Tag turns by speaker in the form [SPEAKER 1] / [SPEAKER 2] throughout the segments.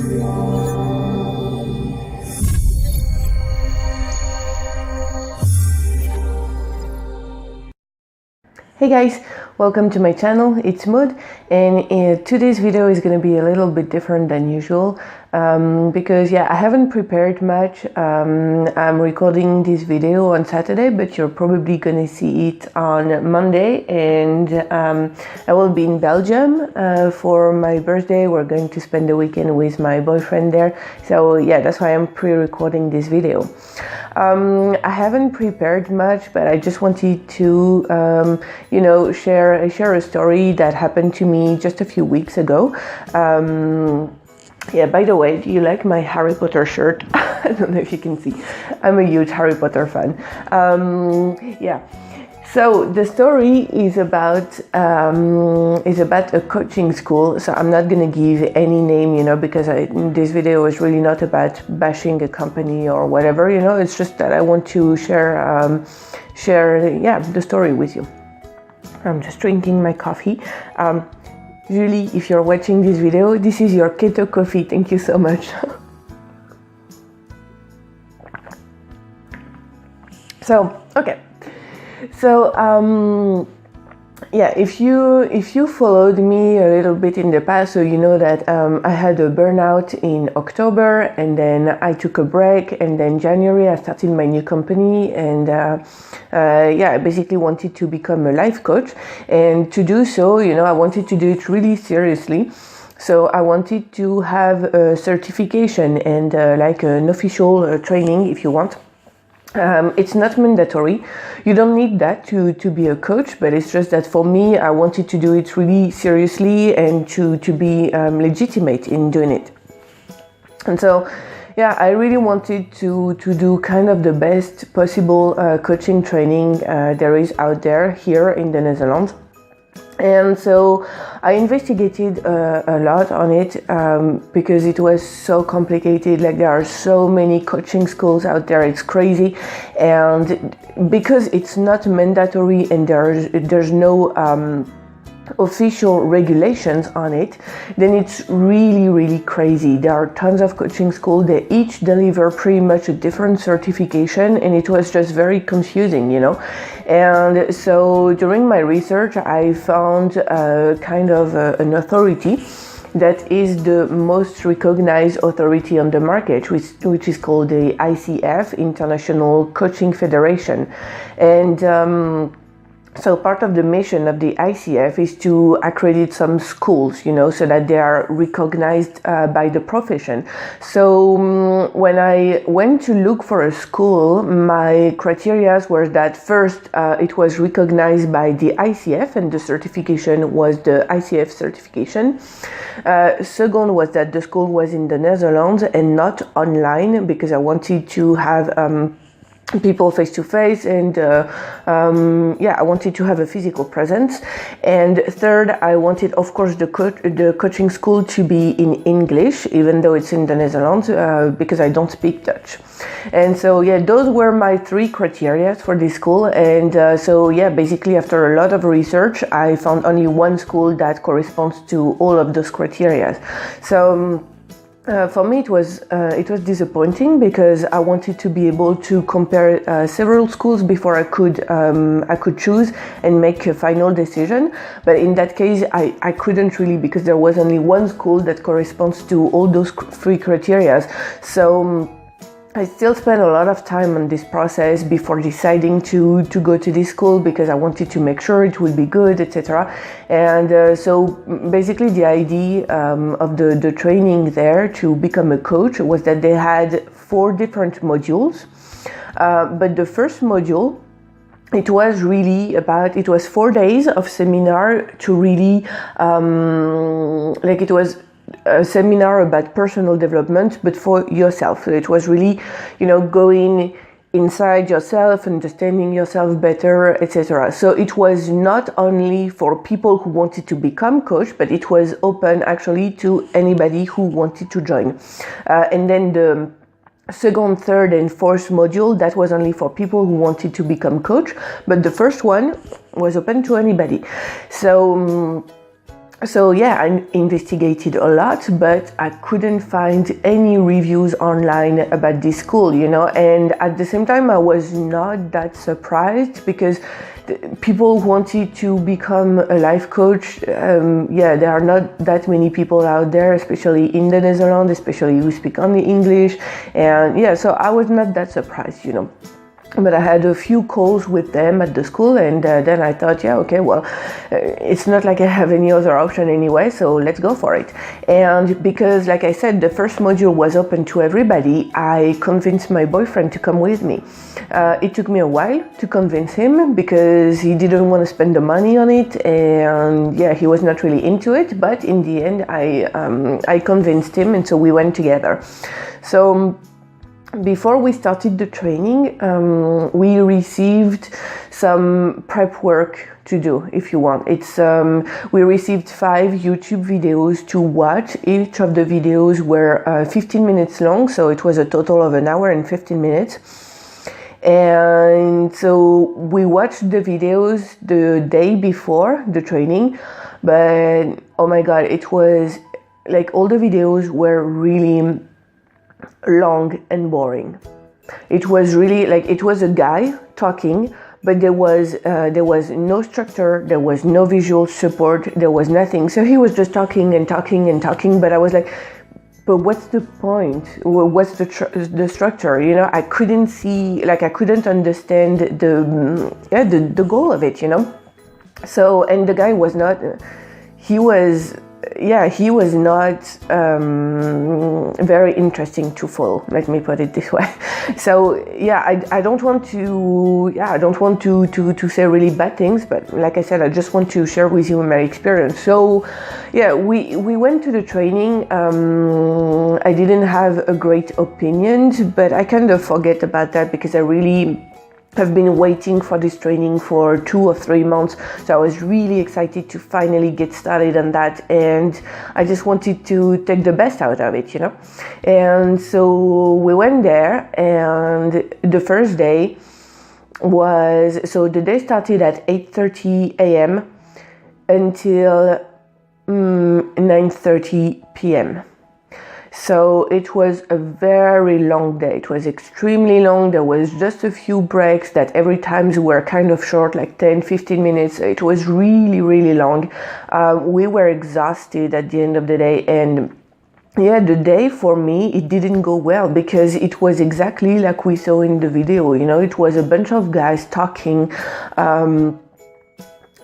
[SPEAKER 1] Hey guys, welcome to my channel. It's Maud, and today's video is going to be a little bit different than usual because I haven't prepared much. I'm recording this video on Saturday, but you're probably going to see it on Monday, and I will be in Belgium for my birthday. We're going to spend the weekend with my boyfriend there, so that's why I'm pre-recording this video. I haven't prepared much, but I just wanted to share a story that happened to me just a few weeks ago. By the way, do you like my Harry Potter shirt? I don't know if you can see. I'm a huge Harry Potter fan. So the story is about a coaching school. So I'm not going to give any name, because this video is really not about bashing a company or whatever. It's just that I want to share the story with you. I'm just drinking my coffee. Usually, if you're watching this video, this is your keto coffee. Thank you so much. If you followed me a little bit in the past, so you know that I had a burnout in October, and then I took a break, and then January I started my new company, and I basically wanted to become a life coach, and to do so, I wanted to do it really seriously. So I wanted to have a certification and like an official training, if you want. It's not mandatory. You don't need that to be a coach, but it's just that for me, I wanted to do it really seriously and to be legitimate in doing it. And so, I really wanted to do kind of the best possible coaching training there is out there here in the Netherlands. And so I investigated a lot on it because it was so complicated. Like, there are so many coaching schools out there, it's crazy. And because it's not mandatory and there's no official regulations on it, then it's really, really crazy. There are tons of coaching schools. They each deliver pretty much a different certification, and it was just very confusing, And so during my research, I found kind of an authority that is the most recognized authority on the market, which is called the ICF, International Coaching Federation. And so part of the mission of the ICF is to accredit some schools, so that they are recognized by the profession. So when I went to look for a school, my criteria were that first, it was recognized by the ICF, and the certification was the ICF certification. Second was that the school was in the Netherlands and not online, because I wanted to have people face to face, and I wanted to have a physical presence. And third, I wanted, of course, the coaching school to be in English, even though it's in the Netherlands, because I don't speak Dutch. And so those were my three criteria for this school. And basically after a lot of research, I found only one school that corresponds to all of those criteria. So for me, it was disappointing, because I wanted to be able to compare several schools before I could choose and make a final decision. But in that case, I couldn't really, because there was only one school that corresponds to all those three criteria. So I still spent a lot of time on this process before deciding to go to this school, because I wanted to make sure it would be good, etc. And so basically the idea of the training there to become a coach was that they had 4 different modules. But the first module, it was 4 days of seminar to really, it was a seminar about personal development, but for yourself. So it was really, going inside yourself, understanding yourself better, etc. So it was not only for people who wanted to become coach, but it was open actually to anybody who wanted to join. And then the second, third, and fourth module, that was only for people who wanted to become coach, but the first one was open to anybody. So So yeah, I investigated a lot, but I couldn't find any reviews online about this school, and at the same time I was not that surprised, because people wanted to become a life coach. There are not that many people out there, especially in the Netherlands, especially who speak only English, and so I was not that surprised, But I had a few calls with them at the school, and then I thought, it's not like I have any other option anyway, so let's go for it. And because, like I said, the first module was open to everybody, I convinced my boyfriend to come with me. It took me a while to convince him, because he didn't want to spend the money on it, and he was not really into it, but in the end I convinced him, and so we went together. So before we started the training, we received some prep work to do, if you want. We received 5 YouTube videos to watch. Each of the videos were 15 minutes long, so it was a total of an hour and 15 minutes. And so we watched the videos the day before the training, but oh my god, it was like all the videos were really long and boring. It was really like, it was a guy talking, but there was no structure, there was no visual support, there was nothing. So he was just talking and talking and talking, but I was like, but what's the point? What's the structure? I couldn't see, like I couldn't understand the goal of it, So, and the guy was not, he was not very interesting to follow, let me put it this way. So I don't want to say really bad things, but like I said, I just want to share with you my experience. So we went to the training. I didn't have a great opinion, but I kind of forget about that, because I really have been waiting for this training for 2 or 3 months, so I was really excited to finally get started on that, and I just wanted to take the best out of it, And so we went there, and the first day the day started at 8:30 a.m. until 9:30 p.m. So it was a very long day. It was extremely long. There was just a few breaks that every time were kind of short, like 10-15 minutes. It was really, really long. We were exhausted at the end of the day, and the day for me, it didn't go well, because it was exactly like we saw in the video. It was a bunch of guys talking,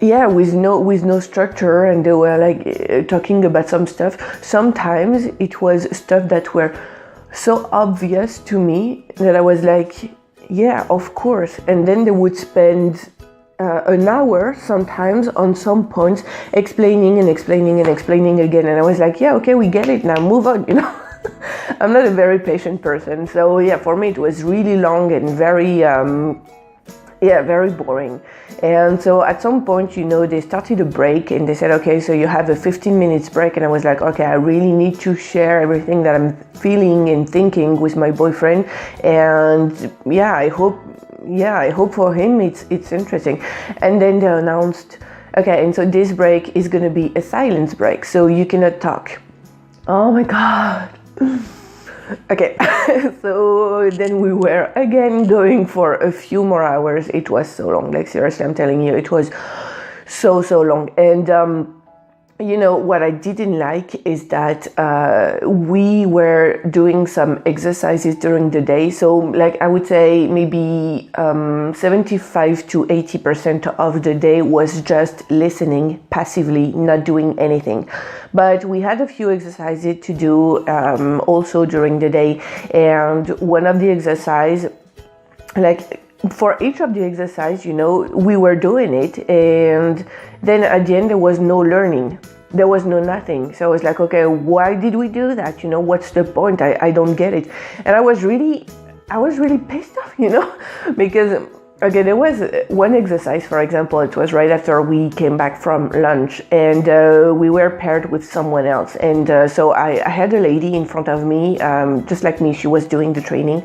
[SPEAKER 1] with no structure, and they were like talking about some stuff. Sometimes it was stuff that were so obvious to me that I was like, yeah, of course. And then they would spend an hour sometimes on some points explaining again, and I was like, yeah, okay, we get it now, move on. I'm not a very patient person, so for me it was really long and very very boring. And so at some point, they started a break, and they said, okay, so you have a 15 minutes break. And I was like, okay, I really need to share everything that I'm feeling and thinking with my boyfriend. And I hope for him it's interesting. And then they announced, okay, and so this break is going to be a silence break, so you cannot talk. Oh my god. Okay, so then we were again going for a few more hours. It was so long, like seriously, I'm telling you, it was so long. And what I didn't like is that we were doing some exercises during the day. So like I would say maybe 75 to 80% of the day was just listening passively, not doing anything. But we had a few exercises to do also during the day. And one of the exercises, like for each of the exercise, we were doing it, and then at the end there was no learning. There was no nothing. So I was like, okay, why did we do that? What's the point? I don't get it. And I was really pissed off, because okay, there was one exercise, for example, it was right after we came back from lunch, and we were paired with someone else. And so I had a lady in front of me, just like me, she was doing the training.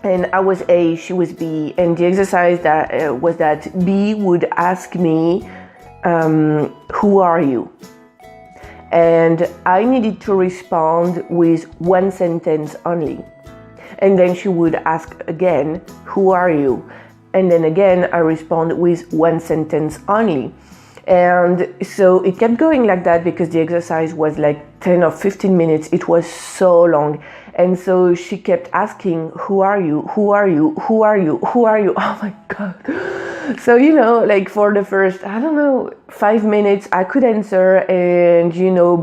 [SPEAKER 1] And I was A, she was B, and the exercise that was that B would ask me who are you? And I needed to respond with one sentence only. And then she would ask again, who are you? And then again, I respond with one sentence only. And so it kept going like that because the exercise was like 10 or 15 minutes. It was so long. And so she kept asking, who are you? Who are you? Who are you? Who are you? Oh my God. So, like for the first, 5 minutes, I could answer and,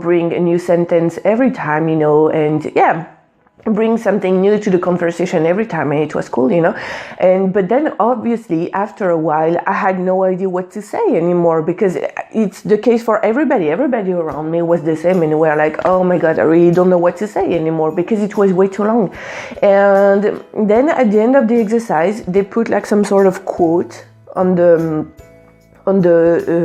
[SPEAKER 1] bring a new sentence every time, and yeah, bring something new to the conversation every time, and it was cool, but then obviously after a while I had no idea what to say anymore, because it's the case for everybody around me was the same, and we were like, oh my God, I really don't know what to say anymore because it was way too long. And then at the end of the exercise they put like some sort of quote on the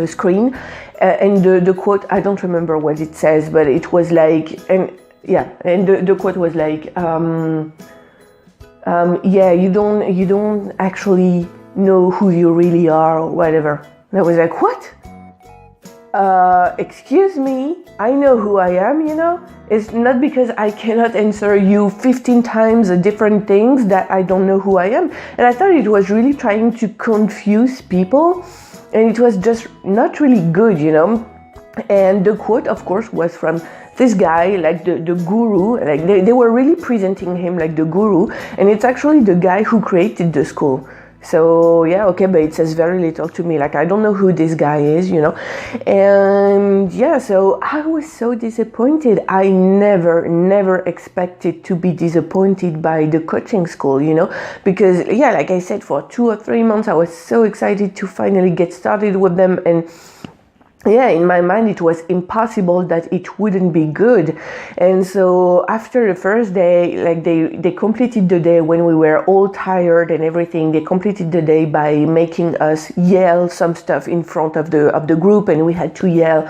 [SPEAKER 1] screen, and the quote, I don't remember what it says, but it was like, and the quote was like, you don't actually know who you really are, or whatever. And I was like, what? Excuse me, I know who I am, It's not because I cannot answer you 15 times different things that I don't know who I am. And I thought it was really trying to confuse people, and it was just not really good, And the quote, of course, was from this guy, like the guru, like they were really presenting him like the guru, and it's actually the guy who created the school. So yeah, okay, but it says very little to me. Like I don't know who this guy is, And yeah, so I was so disappointed. I never expected to be disappointed by the coaching school, Because yeah, like I said, for 2 or 3 months I was so excited to finally get started with them, and yeah, in my mind it was impossible that it wouldn't be good. And so after the first day, like they completed the day when we were all tired and everything. They completed the day by making us yell some stuff in front of the group, and we had to yell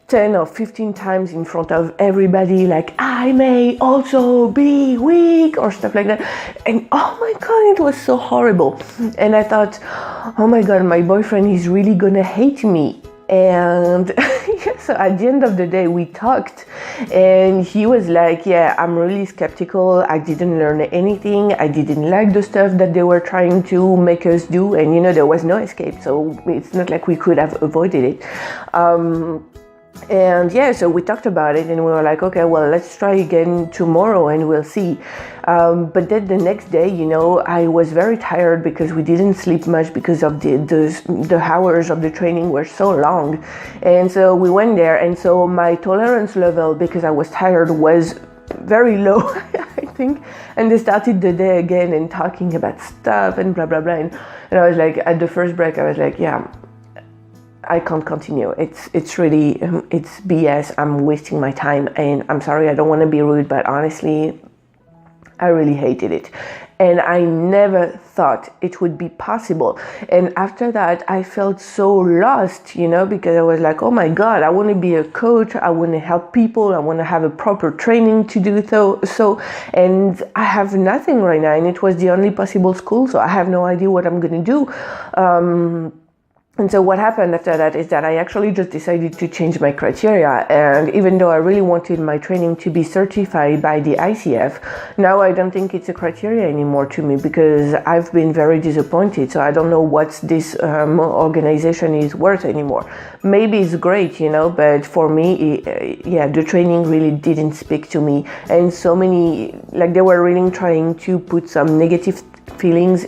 [SPEAKER 1] 10 or 15 times in front of everybody, like, I may also be weak, or stuff like that. And oh my God, it was so horrible. And I thought, oh my God, my boyfriend is really gonna hate me. And so at the end of the day we talked, and he was like, yeah, I'm really skeptical. I didn't learn anything. I didn't like the stuff that they were trying to make us do, and there was no escape, so it's not like we could have avoided it. And yeah, so we talked about it, and we were like, okay, well, let's try again tomorrow and we'll see. But then the next day, I was very tired because we didn't sleep much because of the hours of the training were so long. And so we went there, and so my tolerance level, because I was tired, was very low, I think. And they started the day again and talking about stuff and blah, blah, blah. And I was like, at the first break, I was like, yeah, I can't continue. It's really, it's BS. I'm wasting my time, and I'm sorry, I don't want to be rude, but honestly, I really hated it. And I never thought it would be possible. And after that, I felt so lost, because I was like, oh my God, I want to be a coach. I want to help people. I want to have a proper training to do so. And I have nothing right now. And it was the only possible school. So I have no idea what I'm going to do. And so what happened after that is that I actually just decided to change my criteria. And even though I really wanted my training to be certified by the ICF, now I don't think it's a criteria anymore to me, because I've been very disappointed. So I don't know what this organization is worth anymore. Maybe it's great, but for me, the training really didn't speak to me. And so many, like they were really trying to put some negative feelings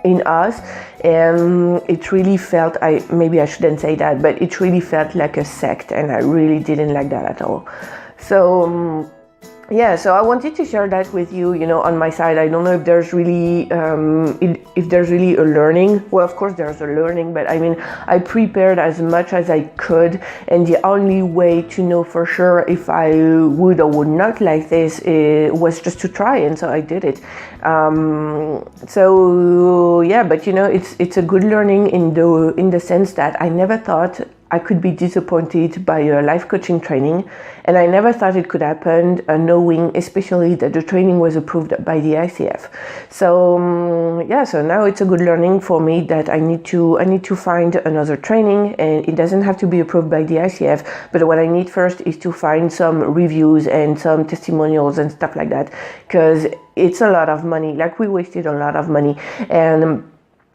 [SPEAKER 1] in us, and it really felt, maybe I shouldn't say that, but it really felt like a sect, and I really didn't like that at all. So so I wanted to share that with you, on my side. I don't know if there's really a learning. Well, of course there's a learning, but I mean, I prepared as much as I could, and the only way to know for sure if I would or would not like this was just to try, and so I did it. But it's a good learning in the sense that I never thought I could be disappointed by a life coaching training, and I never thought it could happen, knowing especially that the training was approved by the ICF. So so now it's a good learning for me that I need to find another training, and it doesn't have to be approved by the ICF, but what I need first is to find some reviews and some testimonials and stuff like that, because it's a lot of money. Like, we wasted a lot of money, and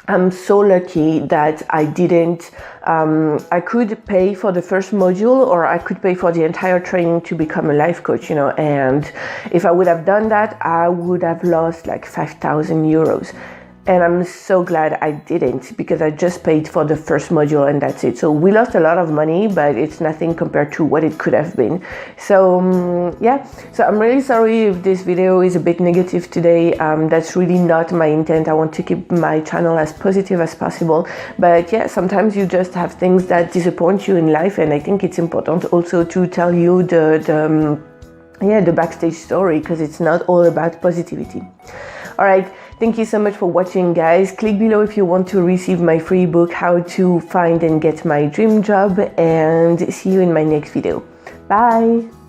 [SPEAKER 1] I'm so lucky that I didn't, I could pay for the first module, or I could pay for the entire training to become a life coach, and if I would have done that, I would have lost like 5,000 euros. And I'm so glad I didn't, because I just paid for the first module and that's it. So we lost a lot of money, but it's nothing compared to what it could have been. So so I'm really sorry if this video is a bit negative today. That's really not my intent. I want to keep my channel as positive as possible. But yeah, sometimes you just have things that disappoint you in life, and I think it's important also to tell you the backstage story, because it's not all about positivity. All right, thank you so much for watching, guys. Click below if you want to receive my free book, How to Find and Get My Dream Job, and see you in my next video. Bye!